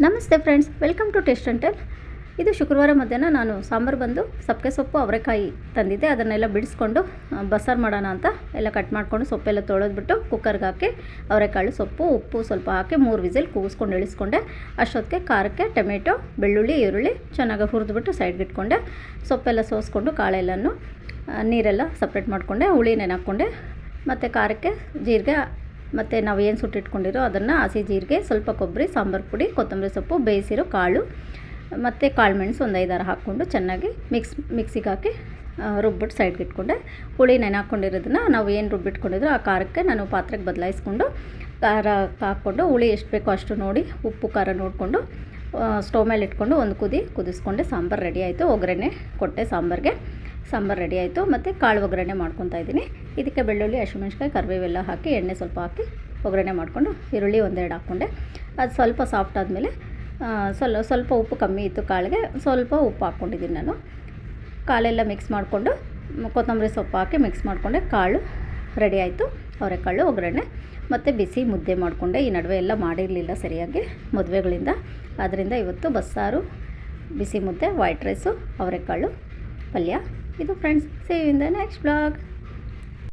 ನಮಸ್ತೆ friends, welcome to taste and tell. ಇದು ಶುಕ್ರವಾರ ಮಧ್ಯಾಹ್ನ ನಾನು ಸಾಂಬಾರು ಬಂದು ಸಬ್ಬಕ್ಕೆ ಸೊಪ್ಪು ಅವರೆಕಾಯಿ ತಂದಿದ್ದೆ. ಅದನ್ನೆಲ್ಲ ಬಿಡಿಸ್ಕೊಂಡು ಬಸ್ಸಾರು ಮಾಡೋಣ ಅಂತ ಎಲ್ಲ ಕಟ್ ಮಾಡಿಕೊಂಡು ಸೊಪ್ಪೆಲ್ಲ ತೊಳೆದ್ಬಿಟ್ಟು ಕುಕ್ಕರ್ಗೆ ಹಾಕಿ ಅವರೆಕಾಳು ಸೊಪ್ಪು ಉಪ್ಪು ಸ್ವಲ್ಪ ಹಾಕಿ 3 ವಿಸಿಲ್ ಕೂಗಿಸ್ಕೊಂಡು ಇಳಿಸ್ಕೊಂಡೆ. ಅಷ್ಟೊತ್ತಿಗೆ ಖಾರಕ್ಕೆ ಟೊಮೆಟೊ ಬೆಳ್ಳುಳ್ಳಿ ಈರುಳ್ಳಿ ಚೆನ್ನಾಗಿ ಹುರಿದ್ಬಿಟ್ಟು ಸೈಡ್ಗೆ ಇಟ್ಕೊಂಡೆ. ಸೊಪ್ಪೆಲ್ಲ ಸೋಸ್ಕೊಂಡು ಕಾಳೆಲ್ಲನೂ ನೀರೆಲ್ಲ ಸಪ್ರೇಟ್ ಮಾಡಿಕೊಂಡೆ. ಹುಳಿ ನೆನೆ ಮತ್ತು ಖಾರಕ್ಕೆ ಜೀರಿಗೆ ಮತ್ತು ನಾವು ಏನು ಸುಟ್ಟಿಟ್ಕೊಂಡಿರೋ ಅದನ್ನು ಹಸಿ ಜೀರಿಗೆ, ಸ್ವಲ್ಪ ಕೊಬ್ಬರಿ, ಸಾಂಬಾರು ಪುಡಿ, ಕೊತ್ತಂಬರಿ ಸೊಪ್ಪು, ಬೇಯಿಸಿರೋ ಕಾಳು ಮತ್ತು ಕಾಳು ಮೆಣಸು ಒಂದು 5-6 ಹಾಕ್ಕೊಂಡು ಚೆನ್ನಾಗಿ ಮಿಕ್ಸಿಗೆ ಹಾಕಿ ರುಬ್ಬಿಟ್ಟು ಸೈಡ್ಗೆ ಇಟ್ಕೊಂಡೆ. ಹುಳಿ ನೆನೆ ಹಾಕ್ಕೊಂಡಿರೋದನ್ನು ನಾವು ಏನು ರುಬ್ಬಿಟ್ಕೊಂಡಿದ್ರು ಆ ಖಾರಕ್ಕೆ ನಾನು ಪಾತ್ರೆಗೆ ಬದಲಾಯಿಸ್ಕೊಂಡು ಖಾರ ಹಾಕ್ಕೊಂಡು ಹುಳಿ ಎಷ್ಟು ಬೇಕೋ ಅಷ್ಟು ನೋಡಿ ಉಪ್ಪು ಖಾರ ನೋಡಿಕೊಂಡು ಸ್ಟವ್ ಮೇಲೆ ಇಟ್ಕೊಂಡು ಒಂದು ಕುದಿಸ್ಕೊಂಡೆ. ಸಾಂಬಾರು ರೆಡಿ ಆಯಿತು. ಒಗ್ಗರಣೆ ಕೊಟ್ಟೆ ಸಾಂಬಾರಿಗೆ. ಸಾಂಬಾರು ರೆಡಿ ಆಯಿತು. ಮತ್ತು ಕಾಳು ಒಗ್ಗರಣೆ ಮಾಡ್ಕೊತಾ ಇದ್ದೀನಿ. ಇದಕ್ಕೆ ಬೆಳ್ಳುಳ್ಳಿ, ಹಸಿಮೆಣ್ಸಿಕಾಯಿ, ಕರಿಬೇವೆಲ್ಲ ಹಾಕಿ ಎಣ್ಣೆ ಸ್ವಲ್ಪ ಹಾಕಿ ಒಗ್ಗರಣೆ ಮಾಡಿಕೊಂಡು ಈರುಳ್ಳಿ 1-2 ಹಾಕ್ಕೊಂಡೆ. ಅದು ಸ್ವಲ್ಪ ಸಾಫ್ಟ್ ಆದಮೇಲೆ ಸ್ವಲ್ಪ ಉಪ್ಪು ಕಮ್ಮಿ ಇತ್ತು ಕಾಳಿಗೆ, ಸ್ವಲ್ಪ ಉಪ್ಪು ಹಾಕ್ಕೊಂಡಿದ್ದೀನಿ ನಾನು. ಕಾಳೆಲ್ಲ ಮಿಕ್ಸ್ ಮಾಡಿಕೊಂಡು ಕೊತ್ತಂಬರಿ ಸೊಪ್ಪು ಹಾಕಿ ಮಿಕ್ಸ್ ಮಾಡಿಕೊಂಡೆ. ಕಾಳು ರೆಡಿ ಆಯಿತು. ಅವರೆಕಾಳು ಒಗ್ಗರಣೆ ಮತ್ತು ಬಿಸಿ ಮುದ್ದೆ ಮಾಡಿಕೊಂಡೆ. ಈ ನಡುವೆ ಎಲ್ಲ ಮಾಡಿರಲಿಲ್ಲ ಸರಿಯಾಗಿ ಮದುವೆಗಳಿಂದ, ಆದ್ದರಿಂದ ಇವತ್ತು ಬಸ್ಸಾರು, ಬಿಸಿ ಮುದ್ದೆ, ವೈಟ್ ರೈಸು, ಅವರೆಕಾಳು ಪಲ್ಯ. ಇದು friends, save in the next blog.